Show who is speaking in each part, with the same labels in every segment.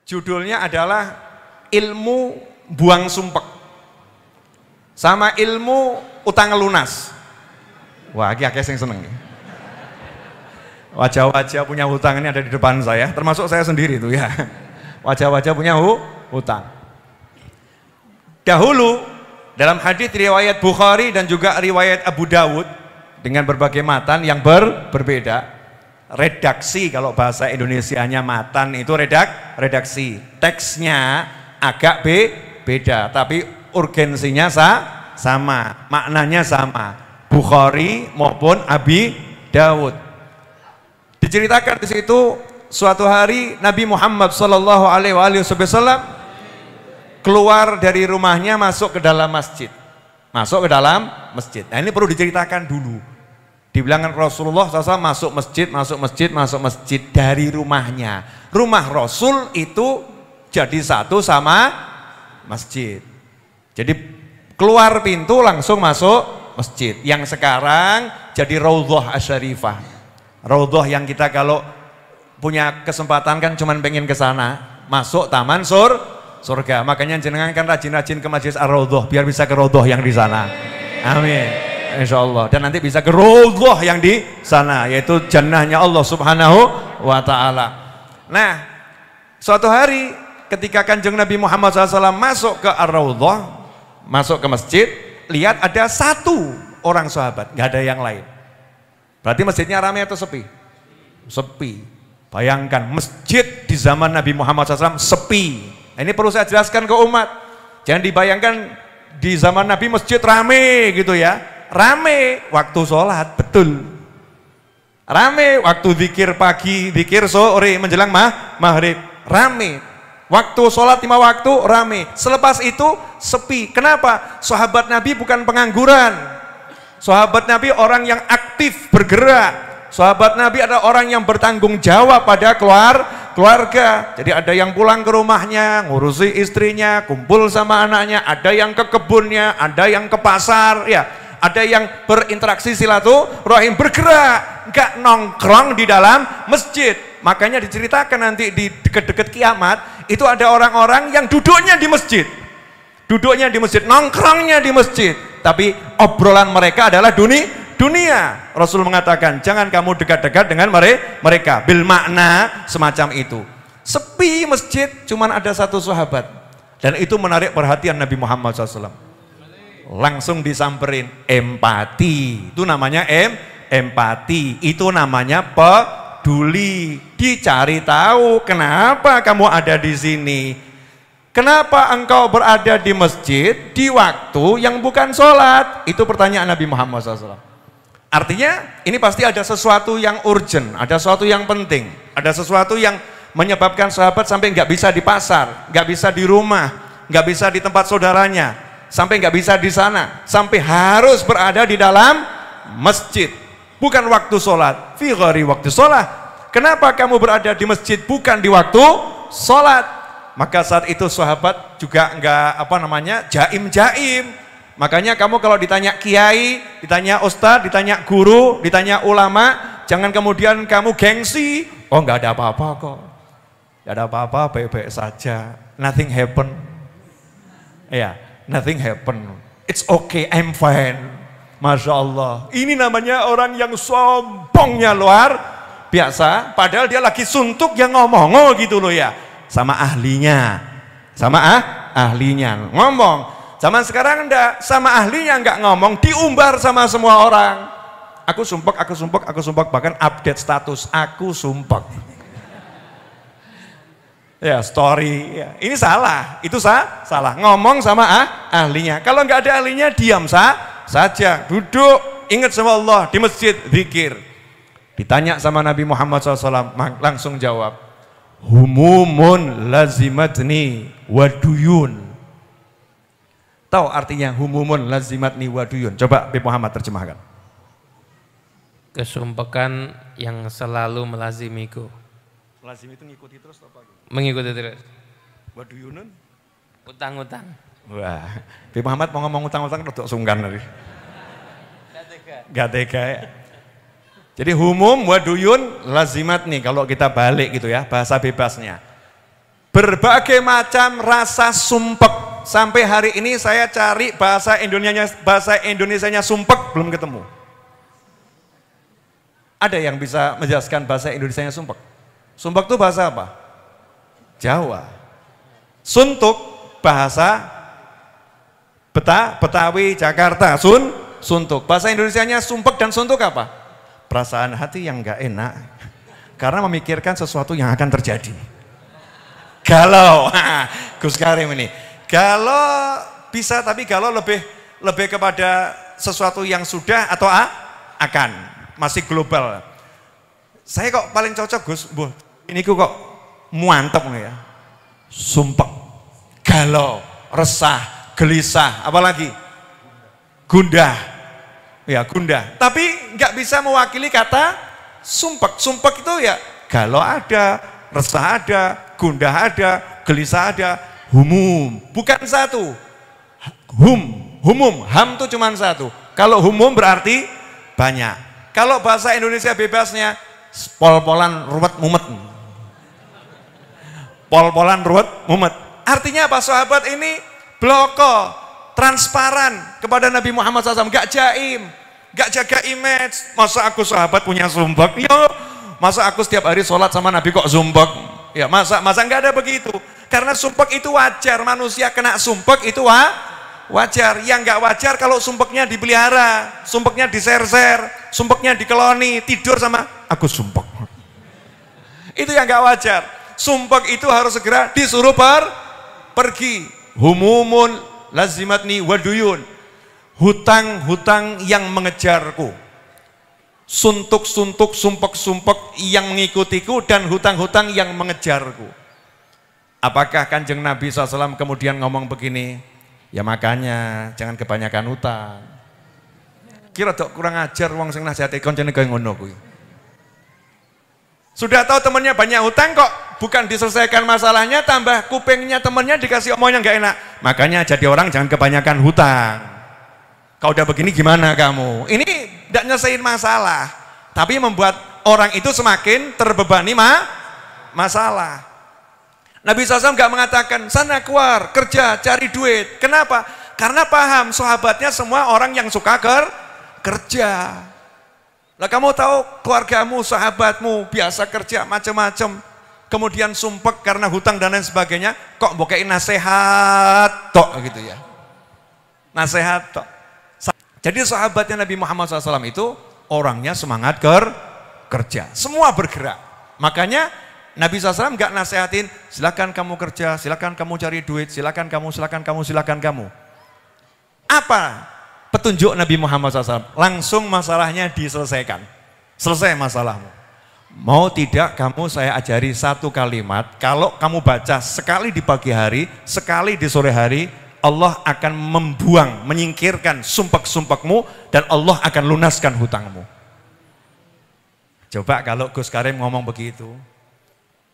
Speaker 1: Judulnya adalah ilmu buang sumpek sama ilmu utang lunas. Wah, ini akeh sing seneng. Wajah-wajah punya hutang ini ada di depan saya, termasuk saya sendiri tuh ya. Wajah-wajah punya hutang. Dahulu dalam hadis riwayat Bukhari dan juga riwayat Abu Dawud dengan berbagai matan yang berbeda. Redaksi, kalau bahasa Indonesianya matan itu redaksi. Teksnya agak beda, tapi urgensinya sama, maknanya sama. Bukhari maupun Abi Dawud. Diceritakan di situ suatu hari Nabi Muhammad sallallahu alaihi wasallam keluar dari rumahnya masuk ke dalam masjid. Masuk ke dalam masjid. Nah, ini perlu diceritakan dulu. Dibilangkan Rasulullah SAW masuk masjid dari rumahnya. Rumah Rasul itu jadi satu sama masjid. Jadi keluar pintu langsung masuk masjid. Yang sekarang jadi Raudhah Asy-Syarifah. Raudhah yang kita kalau punya kesempatan kan cuman pengen ke sana, masuk taman surga. Makanya jenengan kan rajin-rajin ke Masjid Ar-Raudhah biar bisa ke Raudhah yang di sana. Amin. Insyaallah, dan nanti bisa ke Raudhah yang di sana, yaitu jannahnya Allah Subhanahu wa taala. Nah, suatu hari ketika Kanjeng Nabi Muhammad SAW masuk ke Ar-Raudhah, masuk ke masjid, lihat ada satu orang sahabat, nggak ada yang lain. Berarti masjidnya ramai atau sepi? Sepi. Bayangkan masjid di zaman Nabi Muhammad SAW sepi. Nah, ini perlu saya jelaskan ke umat. Jangan dibayangkan di zaman Nabi masjid rame gitu ya. Rame waktu sholat, betul. Rame waktu zikir pagi, zikir sore menjelang maghrib, rame. Waktu sholat 5 waktu, rame. Selepas itu sepi. Kenapa? Sahabat Nabi bukan pengangguran. Sahabat Nabi orang yang aktif bergerak. Sahabat Nabi ada orang yang bertanggung jawab pada keluarga. Jadi ada yang pulang ke rumahnya, ngurusi istrinya, kumpul sama anaknya. Ada yang ke kebunnya, ada yang ke pasar, ya. Ada yang berinteraksi silaturahim, bergerak, nggak nongkrong di dalam masjid. Makanya diceritakan nanti di dekat-dekat kiamat itu ada orang-orang yang duduknya di masjid, nongkrongnya di masjid, tapi obrolan mereka adalah dunia. Rasul mengatakan jangan kamu dekat-dekat dengan mereka, bil makna semacam itu. Sepi masjid, cuman ada satu sahabat, dan itu menarik perhatian Nabi Muhammad SAW. Langsung disamperin, empati. Itu namanya empati. Itu namanya peduli. Dicari tahu kenapa kamu ada di sini. Kenapa engkau berada di masjid di waktu yang bukan sholat? Itu pertanyaan Nabi Muhammad SAW. Artinya ini pasti ada sesuatu yang urgent, ada sesuatu yang penting, ada sesuatu yang menyebabkan sahabat sampai nggak bisa di pasar, nggak bisa di rumah, nggak bisa di tempat saudaranya, sampai nggak bisa di sana, sampai harus berada di dalam masjid. Bukan waktu sholat, fi ghairi waktu sholat. Kenapa kamu berada di masjid bukan di waktu sholat? Maka saat itu sahabat juga nggak jaim. Makanya kamu kalau ditanya kiai, ditanya ustadz, ditanya guru, ditanya ulama, jangan kemudian kamu gengsi. Oh, nggak ada apa-apa kok, nggak ada apa-apa, baik-baik saja, nothing happen. Ya. Nothing happen. It's okay, I'm fine. Masya Allah. Ini namanya orang yang sombongnya luar biasa. Padahal dia lagi suntuk yang ngomong gitu loh ya. Sama ahlinya. Ahlinya ngomong. Zaman sekarang enggak, sama ahlinya enggak ngomong, diumbar sama semua orang. Aku sumpek. Bahkan update status, aku sumpek. Ya, story ya. Ini salah, itu salah. Ngomong sama ahlinya. Kalau nggak ada ahlinya, diam saja, duduk, ingat sama Allah di masjid, zikir. Ditanya sama Nabi Muhammad SAW, langsung jawab, humumun lazimatni waduyun. Tahu artinya humumun lazimatni waduyun? Coba Nabi Muhammad terjemahkan.
Speaker 2: Kesumpekan yang selalu melazimiku.
Speaker 1: Lazim itu ngikuti terus apa?
Speaker 2: Mengikuti terus.
Speaker 1: Waduyunun?
Speaker 2: Utang-utang.
Speaker 1: Wah, Nabi Muhammad mau ngomong utang-utang rodok sungkan tadi. Gak tega ya. Jadi humum waduyun lazimat nih kalau kita balik gitu ya, bahasa bebasnya. berbagai macam rasa sumpek. Sampai hari ini saya cari bahasa Indonesianya sumpek belum ketemu. Ada yang bisa menjelaskan bahasa Indonesianya sumpek? Sumpek itu bahasa apa? Jawa. Suntuk bahasa Betawi, Jakarta. Suntuk. Bahasa Indonesianya sumpek dan suntuk apa? Perasaan hati yang enggak enak karena memikirkan sesuatu yang akan terjadi. Galau. Gus Karim ini. Galau bisa, tapi galau lebih kepada sesuatu yang sudah atau akan. Masih global. Saya kok paling cocok Gus, ini kok muantep ya. Sumpek, galau, resah, gelisah, apalagi gundah. Ya, gundah. Tapi nggak bisa mewakili kata sumpek. Sumpek itu ya galau ada, resah ada, gundah ada, gelisah ada, humum. Bukan satu. Humum, ham itu cuma satu. Kalau humum berarti banyak. Kalau bahasa Indonesia bebasnya pol-polan ruwet mumet. Pol-polan ruwet mumet. Artinya apa? Sahabat ini bloko, transparan kepada Nabi Muhammad SAW, gak jaim, gak jaga image. Masa aku sahabat punya sumpek? Ya, masa aku setiap hari sholat sama Nabi kok sumpek? Ya, masa nggak ada begitu. Karena sumpek itu wajar, manusia kena sumpek itu wajar. Yang nggak wajar kalau sumpeknya dipelihara, sumpeknya diser-ser, sumpeknya dikeloni, tidur sama aku sumpek. Itu yang nggak wajar. Sumpek itu harus segera disuruh pergi. Humumun lazimatni waduyun. Hutang-hutang yang mengejarku. Suntuk-suntuk, sumpek-sumpek yang mengikutiku, dan hutang-hutang yang mengejarku. Apakah Kanjeng Nabi SAW kemudian ngomong begini? Ya makanya jangan kebanyakan hutang. Kira dok kurang ajar wong sing nasihati koncone kaya ngono kuwi. Sudah tahu temannya banyak hutang kok bukan diselesaikan masalahnya, tambah kupingnya temannya dikasih omong yang gak enak. Makanya jadi orang jangan kebanyakan hutang. Kau udah begini gimana kamu? Ini tidak nyelesain masalah, tapi membuat orang itu semakin terbebani masalah. Nabi SAW nggak mengatakan sana keluar kerja cari duit. Kenapa? Karena paham sahabatnya semua orang yang suka kerja. Lah kamu tahu keluargamu, sahabatmu biasa kerja macam-macam, kemudian sumpek karena hutang dan lain sebagainya, kok bokein nasihat tok gitu ya. Nasihat tok. Jadi sahabatnya Nabi Muhammad SAW itu orangnya semangat kerja, semua bergerak. Makanya Nabi SAW nggak nasehatin, silakan kamu kerja, silakan kamu cari duit, silakan kamu. Apa petunjuk Nabi Muhammad SAW? Langsung masalahnya diselesaikan. Selesai masalahmu. Mau tidak kamu saya ajari satu kalimat, kalau kamu baca sekali di pagi hari, sekali di sore hari, Allah akan membuang, menyingkirkan sumpek-sumpekmu, dan Allah akan lunaskan hutangmu. Coba kalau Gus Karim ngomong begitu,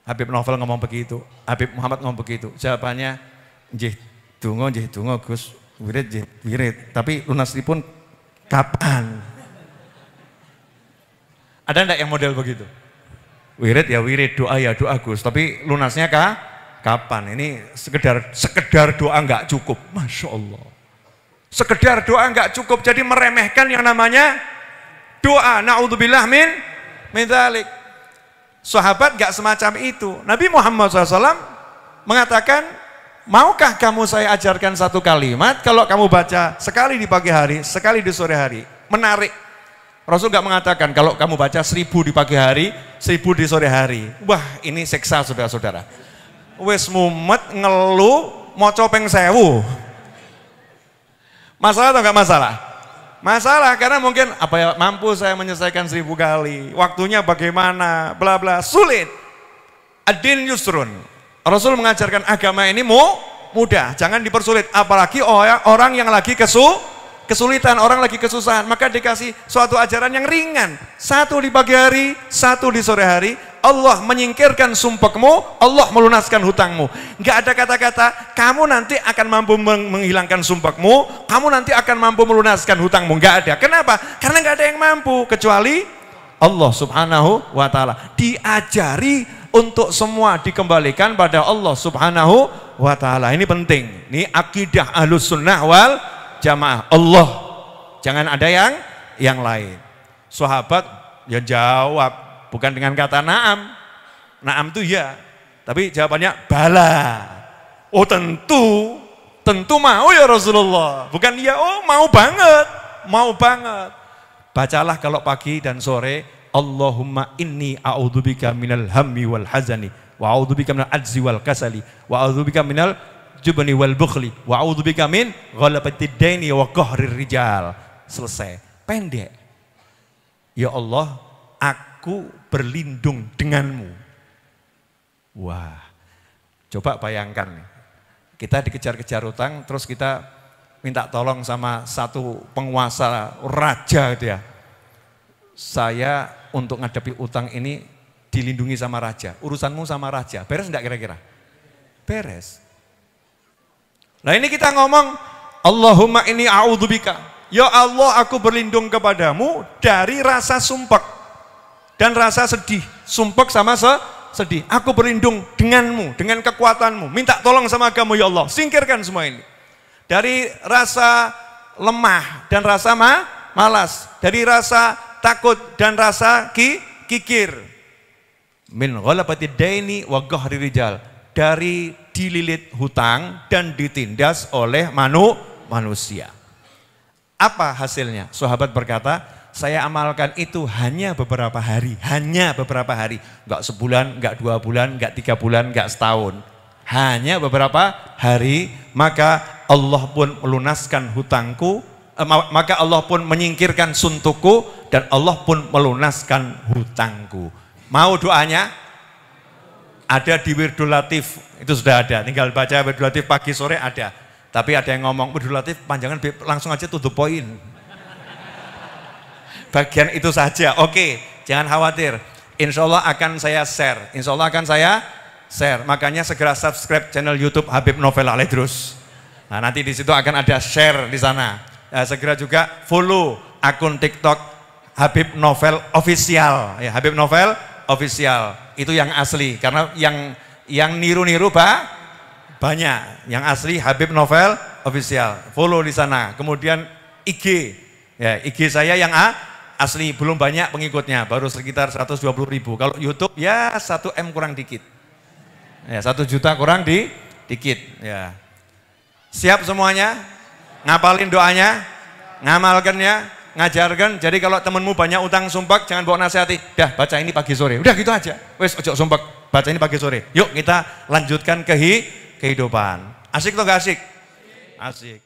Speaker 1: Habib Novel ngomong begitu, Habib Muhammad ngomong begitu, jawabannya nggih donga Gus, wirid, tapi lunasipun kapan? Ada enggak yang model begitu? Wirid ya wirid, doa ya doa Gus, tapi lunasnya kapan? Ini sekedar doa enggak cukup, Masya Allah. Sekedar doa enggak cukup, jadi meremehkan yang namanya doa. Na'udzubillah min dzalik. Sahabat gak semacam itu. Nabi Muhammad SAW mengatakan, maukah kamu saya ajarkan satu kalimat, kalau kamu baca sekali di pagi hari, sekali di sore hari. Menarik. Rasul gak mengatakan, kalau kamu baca 1000 di pagi hari, 1000 di sore hari. Wah, ini seksa saudara-saudara. Wes mumet ngeluh, moco ping 1000. Masalah atau gak masalah? Masalah, karena mungkin apa ya, mampu saya menyelesaikan 1000 kali, waktunya bagaimana, bla bla, sulit. Ad-din yusrun. Rasul mengajarkan agama ini mudah, jangan dipersulit, apalagi orang yang lagi kesulitan, orang lagi kesusahan, maka dikasih suatu ajaran yang ringan. Satu di pagi hari, satu di sore hari, Allah menyingkirkan sumpekmu, Allah melunaskan hutangmu. Enggak ada kata-kata kamu nanti akan mampu menghilangkan sumpekmu, kamu nanti akan mampu melunaskan hutangmu. Enggak ada. Kenapa? Karena enggak ada yang mampu kecuali Allah Subhanahu wa taala. Diajari untuk semua dikembalikan pada Allah Subhanahu wa Ta'ala. Ini penting. Ini akidah Ahlus Sunnah wal Jamaah. Allah, jangan ada yang lain. Sahabat ya jawab bukan dengan kata na'am. Na'am itu ya, tapi jawabannya bala. Oh tentu mau ya Rasulullah. Bukan ya, oh mau banget. Bacalah kalau pagi dan sore, Allahumma inni a'udzubika minal hammi wal hazani wa a'udzubika minal ajzi wal kasali wa a'udzubika minal jubni wal bukhli wa a'udzubika min ghalabatid daini wa qahrir rijal. Selesai. Pendek. Ya Allah, aku berlindung denganmu. Wah. Coba bayangkan, kita dikejar-kejar utang, terus kita minta tolong sama satu penguasa raja gitu ya. Saya untuk ngadepi utang ini dilindungi sama raja. Urusanmu sama raja. Beres enggak kira-kira? Beres. Nah ini kita ngomong, Allahumma inni a'udzubika. Ya Allah, aku berlindung kepadamu dari rasa sumpek dan rasa sedih. Sumpek sama sedih. Aku berlindung denganmu, dengan kekuatanmu. Minta tolong sama kamu ya Allah. Singkirkan semua ini. Dari rasa lemah dan rasa malas. Dari rasa takut dan rasa kikir. Min ghalabatid daini wa qahri rijal. Dari dililit hutang dan ditindas oleh manusia. Apa hasilnya? Sahabat berkata, saya amalkan itu hanya beberapa hari. Enggak sebulan, enggak 2 bulan, enggak 3 bulan, enggak setahun. Hanya beberapa hari, maka Allah pun melunaskan hutangku, maka Allah pun menyingkirkan suntukku, dan Allah pun melunaskan hutangku. Mau doanya? Ada di Wirdul Latif, itu sudah ada. Tinggal baca Wirdul Latif pagi sore ada. Tapi ada yang ngomong, Wirdul Latif panjangan, langsung aja to the point. Bagian itu saja, oke, jangan khawatir. Insya Allah akan saya share. Makanya segera subscribe channel YouTube Habib Novel Al-Idrus. Nah nanti di situ akan ada share di sana. Segera juga follow akun TikTok Habib Novel Official. Ya, Habib Novel Official itu yang asli. Karena yang niru-niru banyak. Yang asli Habib Novel Official. Follow di sana. Kemudian IG, ya IG saya yang asli, belum banyak pengikutnya, baru sekitar 120.000. Kalau YouTube ya 1 M kurang dikit. Ya 1 juta kurang dikit. Ya. Siap semuanya? Ngapalin doanya? Ngamalkannya? Ngajarkan? Jadi kalau temenmu banyak utang sumpek, jangan bawa nasihati. Dah baca ini pagi sore. Udah gitu aja. Wes ojo sumpek, baca ini pagi sore. Yuk kita lanjutkan kehidupan. Asik atau gak asik? Asik.